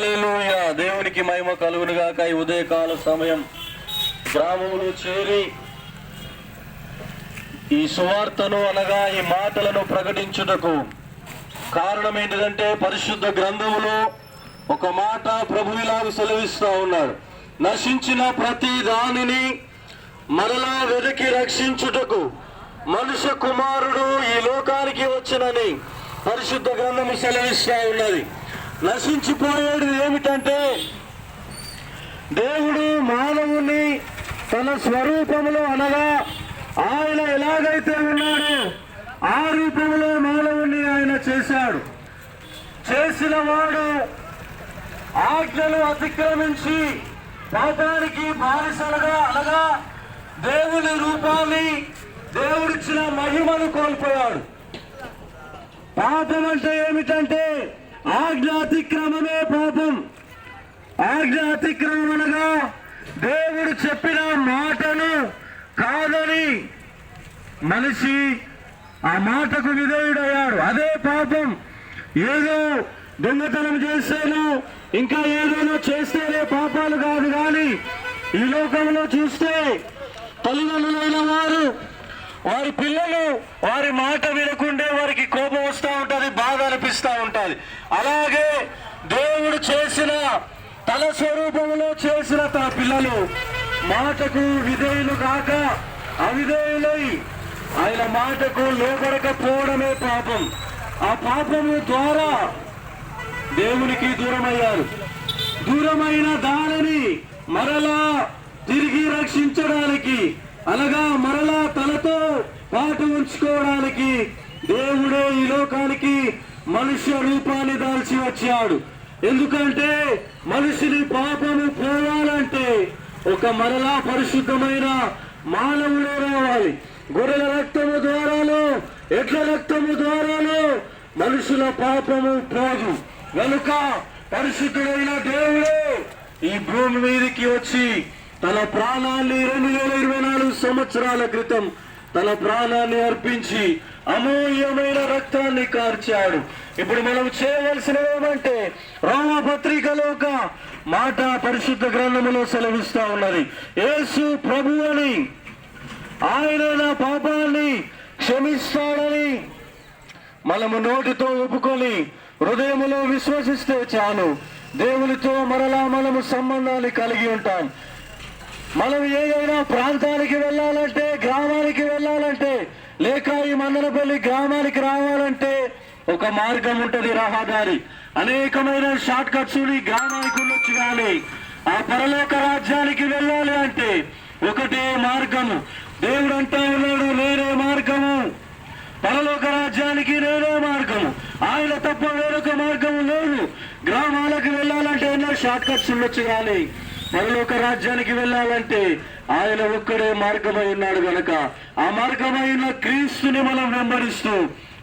హల్లెలూయా. దేవునికి మహిమ కలుగును గాక. ఈ ఉదయకాల సమయం గ్రామంలో చేరి ఈ సువార్తను అనగా ఈ మాటలను ప్రకటించుటకు కారణం ఏంటిదంటే, పరిశుద్ధ గ్రంథములో ఒక మాట ప్రభువులాగా సెలవిస్తా ఉన్నాడు. నశించిన ప్రతి దానిని మరలా వెతికి రక్షించుటకు మనుష్య కుమారుడు ఈ లోకానికి వచ్చనని పరిశుద్ధ గ్రంథము సెలవిస్తా ఉన్నది. నశించిపోయేది ఏమిటంటే, దేవుడు మానవుని తన స్వరూపములో అనగా ఆయన ఎలాగైతే ఉన్నాడో ఆ రూపంలో మానవుని ఆయన చేశాడు. చేసిన వాడు ఆజ్ఞలు అతిక్రమించి పాపానికి బానిసలుగా అనగా దేవుని రూపాన్ని, దేవుడిచ్చిన మహిమను కోల్పోయాడు. పాపం అంటే ఏమిటంటే ఆజ్ఞ అతిక్రమమే పాపం. ఆజ్ఞ అతిక్రమం అనగా దేవుడు చెప్పిన మాటను కాదని మనిషి ఆ మాటకు విధేయుడయ్యాడు. అదే పాపం. ఏదో దొంగతనం చేస్తేనో ఇంకా ఏదైనా చేస్తేనే పాపాలు కాదు. కానీ ఈ లోకంలో చూస్తే తల్లిదండ్రులైన వారు వారి పిల్లలు వారి మాట వినకుండే వారికి కోపం వస్తూ ఉంటుంది, బాధ అనిపిస్తూ ఉంటుంది. అలాగే దేవుడు చేసిన తన స్వరూపంలో చేసిన తన పిల్లలు మాటకు విధేయులు కాక అవిధేయులై ఆయన మాటకు లోబడకపోవడమే పాపం. ఆ పాపము ద్వారా దేవునికి దూరమయ్యారు. దూరమైన దానిని మరలా తిరిగి రక్షించడానికి అనగా మరలా తనతో పాటు ఉంచుకోవడానికి దేవుడే ఈ లోకానికి మనుష్య రూపాన్ని దాల్చి వచ్చాడు. ఎందుకంటే మనిషిని పాపము పోవాలంటే ఒక మరలా పరిశుద్ధమైన మానవుడే రావాలి. గొర్రెల రక్తము ద్వారానో ఎడ్ల రక్తము ద్వారానో మనుషుల పాపము పోదు. కనుక పరిశుద్ధుడైన దేవుడే ఈ భూమి మీదకి వచ్చి తన ప్రాణాన్ని 2024 సంవత్సరాల క్రితం తన ప్రాణాన్ని అర్పించి అమూల్యమైన రక్తాన్ని కార్చాడు. ఇప్పుడు మనం చేయవలసినది ఏమంటే, రోమపత్రికలో ఒక మాట పరిశుద్ధ గ్రంథములో సెలవిస్తా ఉన్నది. యేసు ప్రభు అని, ఆయన నా పాపాన్ని క్షమిస్తాడని మనము నోటితో ఒప్పుకొని హృదయములో విశ్వసిస్తే చాలు, దేవునితో మరలా మనము సంబంధాన్ని కలిగి ఉంటాం. మనం ఏదైనా ప్రాంతానికి వెళ్ళాలంటే, గ్రామానికి వెళ్ళాలంటే, లేక ఈ మందనపల్లి గ్రామానికి రావాలంటే ఒక మార్గం ఉంటుంది, రహదారి. అనేకమైన షార్ట్ కట్స్ గ్రామానికి ఉండొచ్చు. కానీ ఆ పరలోక రాజ్యానికి వెళ్ళాలి అంటే ఒకటే మార్గము. దేవుడు అంటా ఉన్నాడు, నేనే మార్గము, పరలోక రాజ్యానికి నేనే మార్గము, ఆయన తప్ప వేరొక మార్గము లేదు. గ్రామాలకు వెళ్ళాలంటే ఎన్నో షార్ట్ కట్స్ ఉండొచ్చు. కానీ పరలోక రాజ్యానికి వెళ్ళాలంటే ఆయన ఒక్కడే మార్గమై ఉన్నాడు. గనక ఆ మార్గమైన క్రీస్తుని మనం వెంబడిస్తూ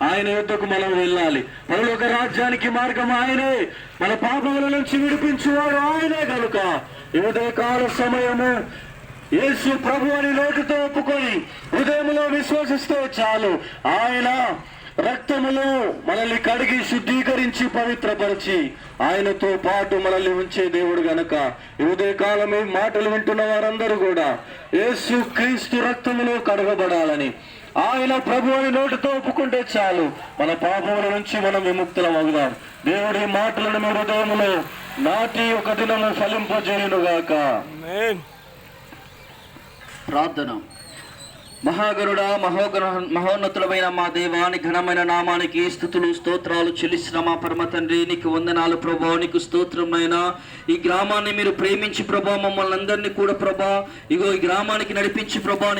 ఆయన యొద్దకు మనం వెళ్ళాలి. పరలోక రాజ్యానికి మార్గం ఆయనే, మన పాపముల నుంచి విడిపించువాడు ఆయనే. కనుక ఈ ఉదయకాల సమయము యేసు ప్రభు అని నోటితో ఒప్పుకొని హృదయంలో విశ్వసిస్తే చాలు, ఆయన రక్తములో మనల్ని కడిగి శుద్ధీకరించి పవిత్రపరిచి ఆయనతో పాటు మనల్ని ఉంచే దేవుడు. గనక ఈ ఉదయకాలం ఈ మాటలు వింటున్న వారందరూ కూడా యేసు క్రీస్తు రక్తములో కడగబడాలని, ఆయన ప్రభు అని నోటితో ఒప్పుకుంటే చాలు, మన పాపముల నుంచి మనం విముక్తులం అవుదాం. దేవుడి మాటలను మీ హృదయములో నాటి ఒక దినము ఫలింపజేయునుగాక. ప్రార్థన. మహాగరుడ, మహోన్నతులమైన మా దేవాని ఘనమైన నామానికి స్తుతులు స్తోత్రాలు చెల్లిస్తున్న మా పరమ తండ్రి, నీకు వందనాలు ప్రభా, నీకు స్తోత్రమైనా. ఈ గ్రామాన్ని మీరు ప్రేమించి ప్రభా, మమ్మల్ని అందరినీ కూడా ప్రభా ఇగో ఈ గ్రామానికి నడిపించి ప్రభా